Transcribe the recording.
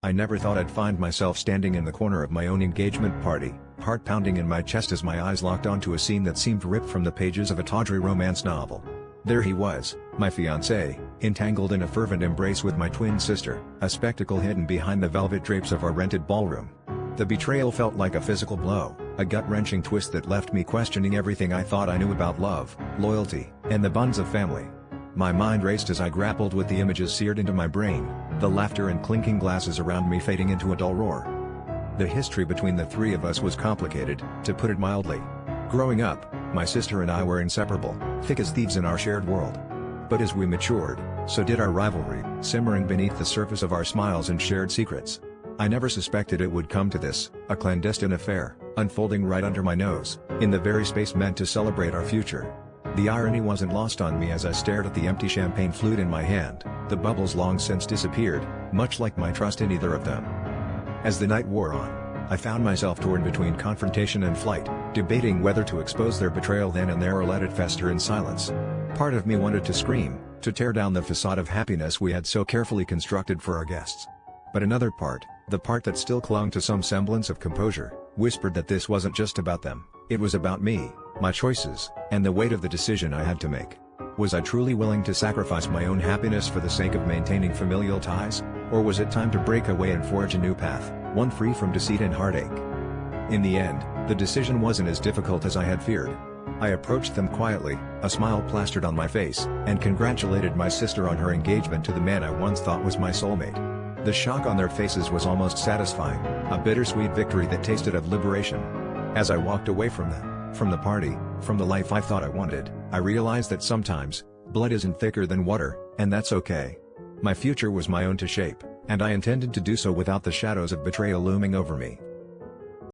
I never thought I'd find myself standing in the corner of my own engagement party, heart pounding in my chest as my eyes locked onto a scene that seemed ripped from the pages of a tawdry romance novel. There he was, my fiancé, entangled in a fervent embrace with my twin sister, a spectacle hidden behind the velvet drapes of our rented ballroom. The betrayal felt like a physical blow, a gut-wrenching twist that left me questioning everything I thought I knew about love, loyalty, and the bonds of family. My mind raced as I grappled with the images seared into my brain, the laughter and clinking glasses around me fading into a dull roar. The history between the three of us was complicated, to put it mildly. Growing up, my sister and I were inseparable, thick as thieves in our shared world. But as we matured, so did our rivalry, simmering beneath the surface of our smiles and shared secrets. I never suspected it would come to this, a clandestine affair, unfolding right under my nose, in the very space meant to celebrate our future. The irony wasn't lost on me as I stared at the empty champagne flute in my hand, the bubbles long since disappeared, much like my trust in either of them. As the night wore on, I found myself torn between confrontation and flight, debating whether to expose their betrayal then and there or let it fester in silence. Part of me wanted to scream, to tear down the facade of happiness we had so carefully constructed for our guests. But another part, the part that still clung to some semblance of composure, whispered that this wasn't just about them, it was about me, my choices, and the weight of the decision I had to make. Was I truly willing to sacrifice my own happiness for the sake of maintaining familial ties, or was it time to break away and forge a new path, one free from deceit and heartache? In the end, the decision wasn't as difficult as I had feared. I approached them quietly, a smile plastered on my face, and congratulated my sister on her engagement to the man I once thought was my soulmate. The shock on their faces was almost satisfying, a bittersweet victory that tasted of liberation. As I walked away from them, from the party, from the life I thought I wanted, I realized that sometimes, blood isn't thicker than water, and that's okay. My future was my own to shape, and I intended to do so without the shadows of betrayal looming over me.